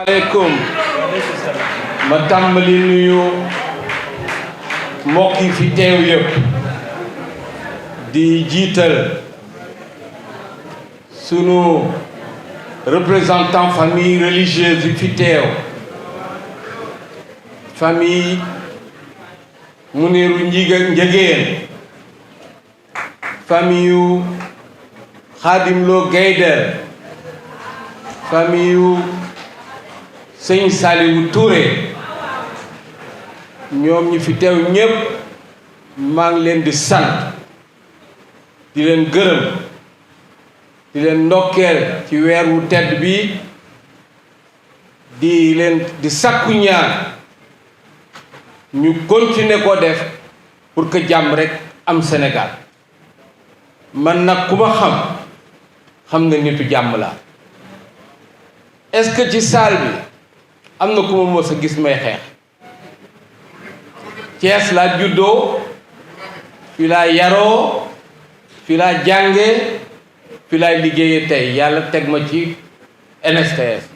Asalaamaaleykum ma tàmbali nuyu mbokk yi fi teew yëpp di jiital sunu représentant famille religieuse yi fi teew famille Muniru Njegéen famille yu Xaadim Lo Gaydel famille yu Sëñ Saliou Touré ñoom ñi fi teew ñépp maa ngi leen di sant di leen gërëm di leen ndokkeel ci weer wu tedd bi di sakku ñaan ñu continuer ko def pour que jàmm rek am Sénégal man nag ku ma xam nga nitu jàmm laa. Est-ce que ci salle bi am na ku ma mës a gis may xeex? Thiès laa juddoo fi laa yaroo fi laa jànge fi laa liggéeyee tey yàlla teg ma ci NSTS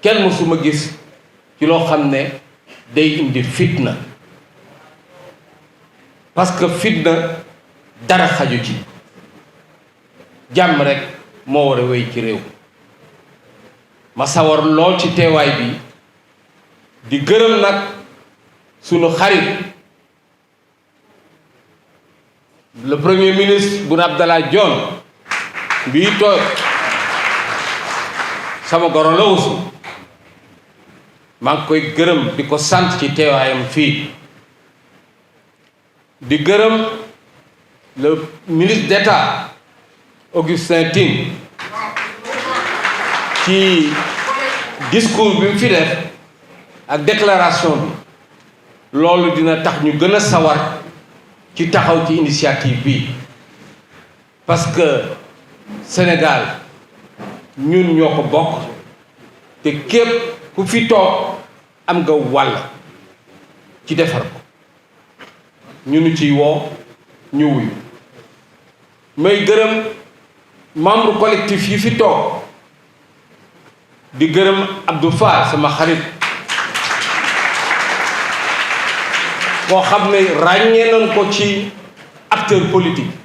kenn mësuma gis ci loo xam ne day indi fitna parce que fitna dara xaju ci jàmm rek moo war a wéy ci réew ma sawar lool ci teewaay bi di gërëm nag sunu xarit le premier ministre Boun Abdallah Dionne bii toog sama goro la aussi maa ngi koy gërëm di ko sant ci teewaayam fii di gërëm le ministre d'État Augustin Tine ci discours bi mu fi def ak déclaration bi loolu dina tax ñu gën a sawar ci taxaw ci initiative bi parce que Sénégal ñun ñoo ko bokk te képp ku fi toog am nga wàll ci defar ko ñu nu ciy woo ñu wuyu may gërëm membre collectif yi fi toog di gërëm Abdou Fall sama xarit koo xam ne ràññee nañ ko ci acteur politique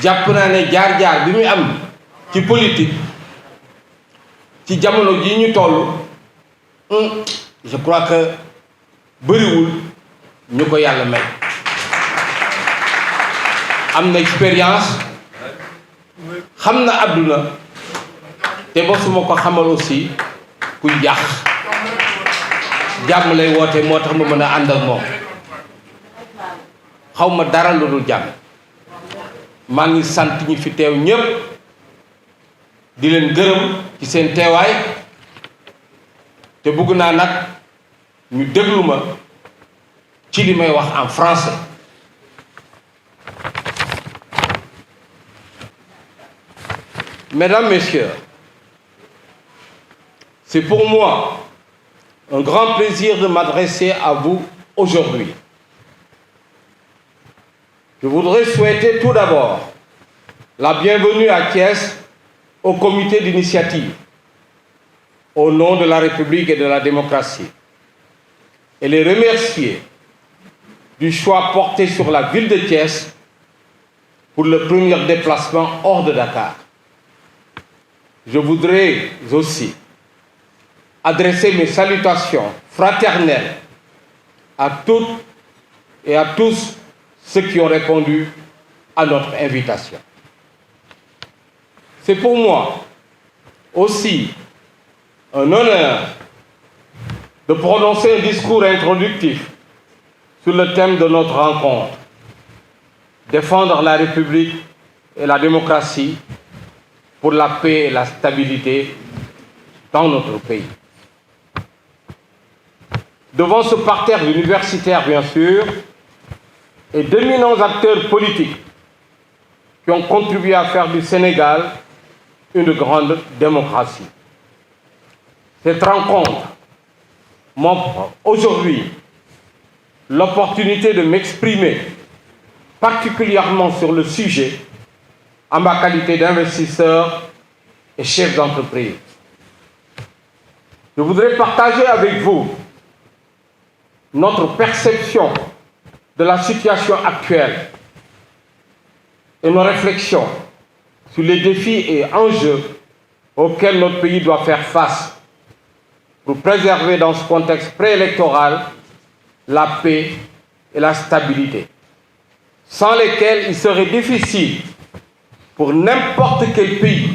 jàpp naa ne jaar-jaar bi muy am ci politique ci jamono ji ñu toll je crois que bëriwul ñu ko yàlla may am na expérience xam na àdduna te ba suma ko xamal aussi ku yàq jàmm lay woote moo tax ma mën a ànd ak moom xaw ma dara lu dul jàmm maa ngi sant ñi fi teew ñépp di leen gërëm ci seen teewaay te bëgg naa nag ñu déglu ma ci li may wax en français. Mesdames, Messieurs, c'est pour moi un grand plaisir de m'adresser à vous aujourd'hui. Je voudrais souhaiter tout d'abord la bienvenue à Thiès au comité d'initiative au nom de la République et de la démocratie et les remercier du choix porté sur la ville de Thiès pour le premier déplacement hors de Dakar. Je voudrais aussi adresser mes salutations fraternelles à toutes et à tous ceux qui ont répondu à notre invitation. C'est pour moi aussi un honneur de prononcer un discours introductif sur le thème de notre rencontre, défendre la République et la démocratie pour la paix et la stabilité dans notre pays. Devant ce parterre universitaire, bien sûr, et d'éminents acteurs politiques qui ont contribué à faire du Sénégal une grande démocratie. Cette rencontre m'offre aujourd'hui l'opportunité de m'exprimer particulièrement sur le sujet en ma qualité d'investisseur et chefs d'entreprise. Je voudrais partager avec vous notre perception de la situation actuelle et nos réflexions sur les défis et enjeux auxquels notre pays doit faire face pour préserver dans ce contexte préélectoral la paix et la stabilité, sans lesquels il serait difficile pour n'importe quel pays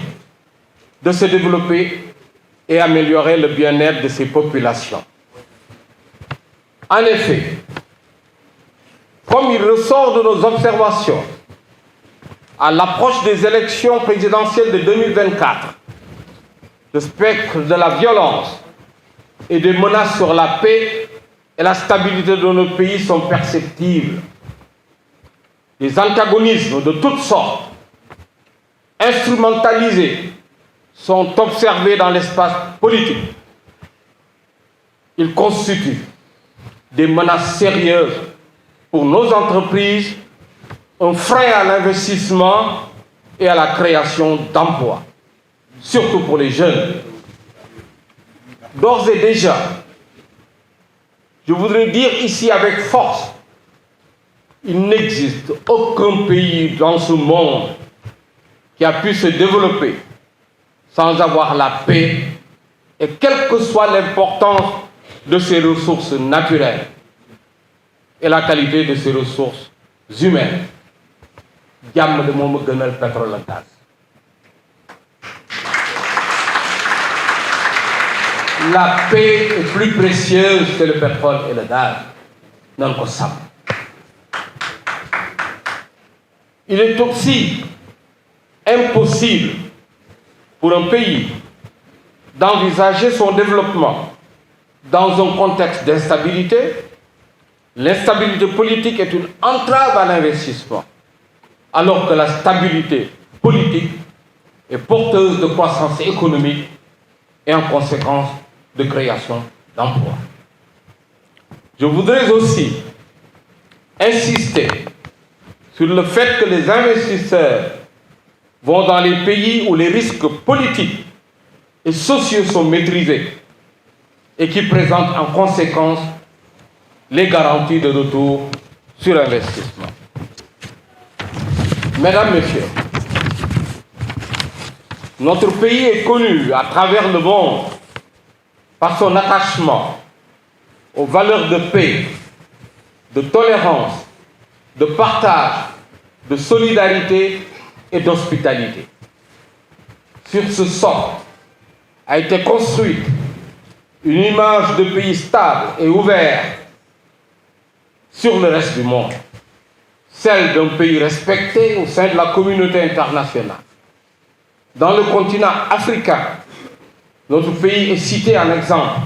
de se développer et améliorer le bien-être de ses populations. En effet, comme il ressort de nos observations à l'approche des élections présidentielles de 2024, le spectre de la violence et des menaces sur la paix et la stabilité de notre pays sont perceptibles. Les antagonismes de toutes sortes, instrumentalisés, sont observés dans l'espace politique. Ils constituent des menaces sérieuses pour nos entreprises, un frein à l'investissement et à la création d'emplois, surtout pour les jeunes. D'ores et déjà, je voudrais dire ici avec force, il n'existe aucun pays dans ce monde qui a pu se développer sans avoir la paix, et quelle que soit l'importance de ses ressources naturelles et la qualité de ses ressources humaines. Jàmm de moom a gënal pétrole ak gaz. La paix est plus précieuse que le pétrole et le gaz. Nan ko sàmm. Il est aussi impossible pour un pays d'envisager son développement dans un contexte d'instabilité. L'instabilité politique est une entrave à l'investissement, alors que la stabilité politique est porteuse de croissance économique et en conséquence de création d'emplois. Je voudrais aussi insister sur le fait que les investisseurs vont dans les pays où les risques politiques et sociaux sont maîtrisés et qui présentent en conséquence les garanties de retour sur investissement. Mesdames, Messieurs, notre pays est connu à travers le monde par son attachement aux valeurs de paix, de tolérance, de partage, de solidarité et d'hospitalité. Sur ce socle a été construite une image de pays stable et ouvert sur le reste du monde, celle d'un pays respecté au sein de la communauté internationale. Dans le continent africain, notre pays est cité en exemple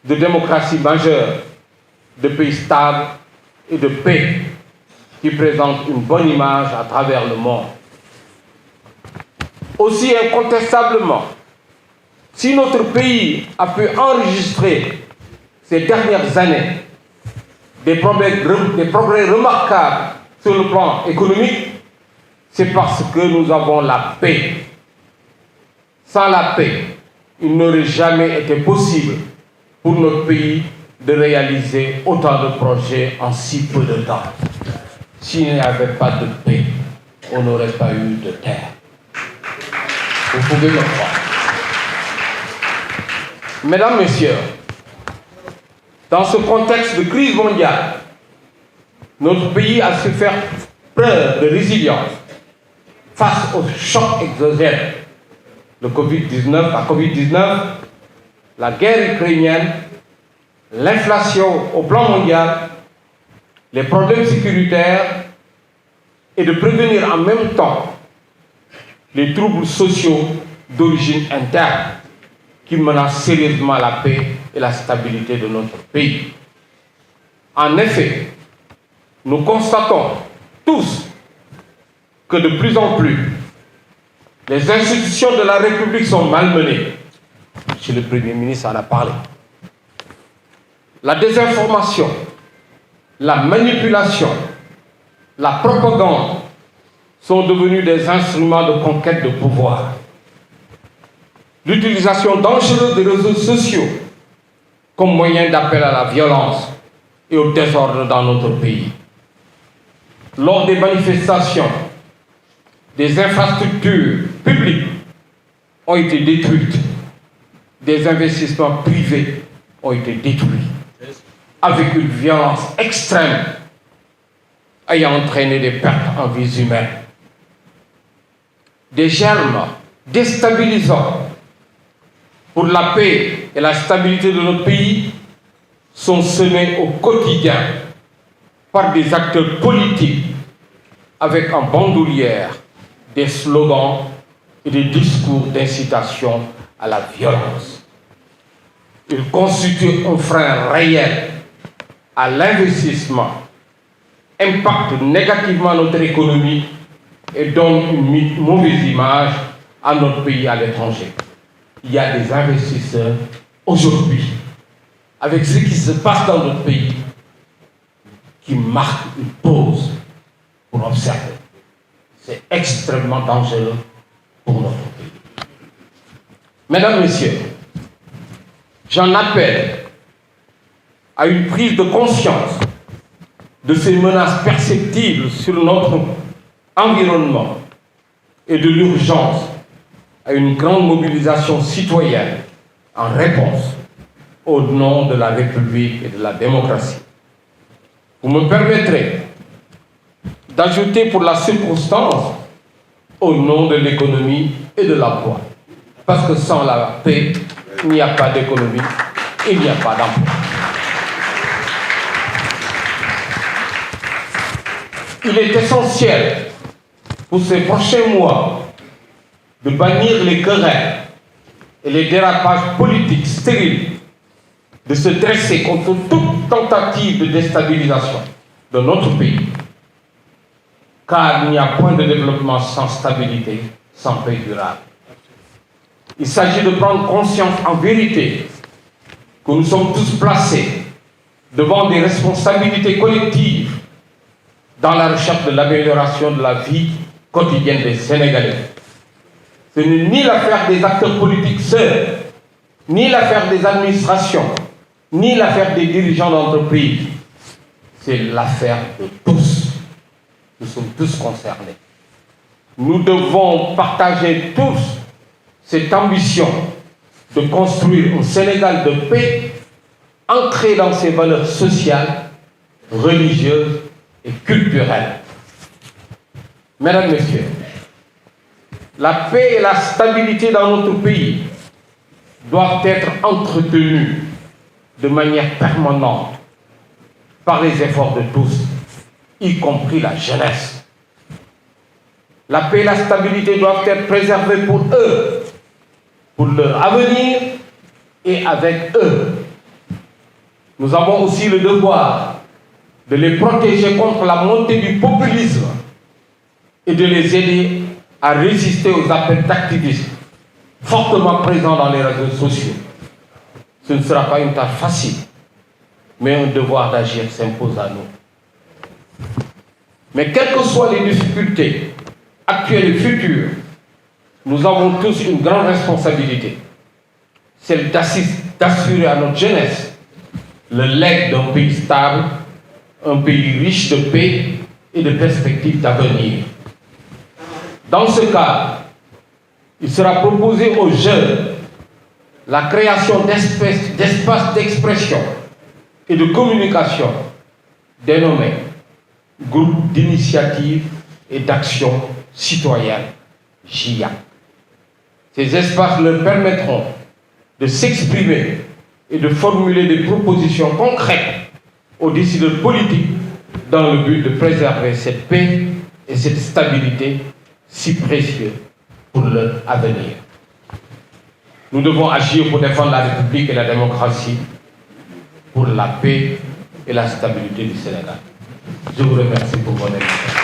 de démocratie majeure, de pays stable et de paix qui présente une bonne image à travers le monde. Aussi incontestablement, si notre pays a pu enregistrer ces dernières années des progrès remarquables sur le plan économique, c'est parce que nous avons la paix. Sans la paix, il n'aurait jamais été possible pour notre pays de réaliser autant de projets en si peu de temps. S'il n'y avait pas de paix, on n'aurait pas eu de terre. Vous pouvez le croire. Mesdames, Messieurs, dans ce contexte de crise mondiale, notre pays a su faire preuve de résilience face aux chocs exogènes. La COVID-19, la guerre ukrainienne, l'inflation au plan mondial, les problèmes sécuritaires et de prévenir en même temps les troubles sociaux d'origine interne qui menacent sérieusement la paix et la stabilité de notre pays. En effet, nous constatons tous que de plus en plus, les institutions de la République sont malmenées. Monsieur le Premier ministre en a parlé. La désinformation, la manipulation, la propagande sont devenus des instruments de conquête de pouvoir. l'utilisation dangereuse des réseaux sociaux comme moyen d'appel à la violence et au désordre dans notre pays. Lors des manifestations, des infrastructures publiques ont été détruites, des investissements privés ont été détruits, avec une violence extrême ayant entraîné des pertes en vies humaines. Des germes déstabilisants pour la paix et la stabilité de notre pays sont semés au quotidien par des acteurs politiques avec en bandoulière des slogans et des discours d'incitation à la violence. Ils constituent un frein réel à l'investissement, impactent négativement notre économie et donnent une mauvaise image à notre pays à l'étranger. Il y a des investisseurs aujourd'hui, avec ce qui se passe dans notre pays, qui marquent une pause pour observer. C'est extrêmement dangereux pour notre pays. Mesdames, Messieurs, j'en appelle à une prise de conscience de ces menaces perceptibles sur notre environnement et de l'urgence à une grande mobilisation citoyenne en réponse au nom de la République et de la démocratie. Vous me permettrez d'ajouter pour la circonstance au nom de l'économie et de l'emploi. Parce que sans la paix, il n'y a pas d'économie, il n'y a pas d'emploi. Il est essentiel pour ces prochains mois de bannir les querelles et les dérapages politiques stériles, de se dresser contre toute tentative de déstabilisation de notre pays, car il n'y a point de développement sans stabilité, sans paix durable. Il s'agit de prendre conscience en vérité que nous sommes tous placés devant des responsabilités collectives dans la recherche de l'amélioration de la vie quotidienne des Sénégalais. Ce n'est ni l'affaire des acteurs politiques seuls, ni l'affaire des administrations, ni l'affaire des dirigeants d'entreprise. C'est l'affaire de tous. Nous sommes tous concernés. Nous devons partager tous cette ambition de construire un Sénégal de paix ancré dans ses valeurs sociales, religieuses et culturelles. Mesdames, Messieurs, la paix et la stabilité dans notre pays doivent être entretenues de manière permanente par les efforts de tous, y compris la jeunesse. La paix et la stabilité doivent être préservées pour eux, pour leur avenir et avec eux. Nous avons aussi le devoir de les protéger contre la montée du populisme et de les aider à résister aux appels d'activisme fortement présents dans les réseaux sociaux. Ce ne sera pas une tâche facile, mais un devoir d'agir s'impose à nous. Mais quelles que soient les difficultés actuelles et futures, nous avons tous une grande responsabilité, celle d'assurer à notre jeunesse le legs d'un pays stable, un pays riche de paix et de perspectives d'avenir. Dans ce cadre, il sera proposé aux jeunes la création d'espaces d'expression et de communication dénommés groupes d'initiative et d'action citoyenne, GIAC. Ces espaces leur permettront de s'exprimer et de formuler des propositions concrètes aux décideurs politiques dans le but de préserver cette paix et cette stabilité si précieuses pour leur avenir. Nous devons agir pour défendre la République et la démocratie, pour la paix et la stabilité du Sénégal. Je vous remercie pour votre attention.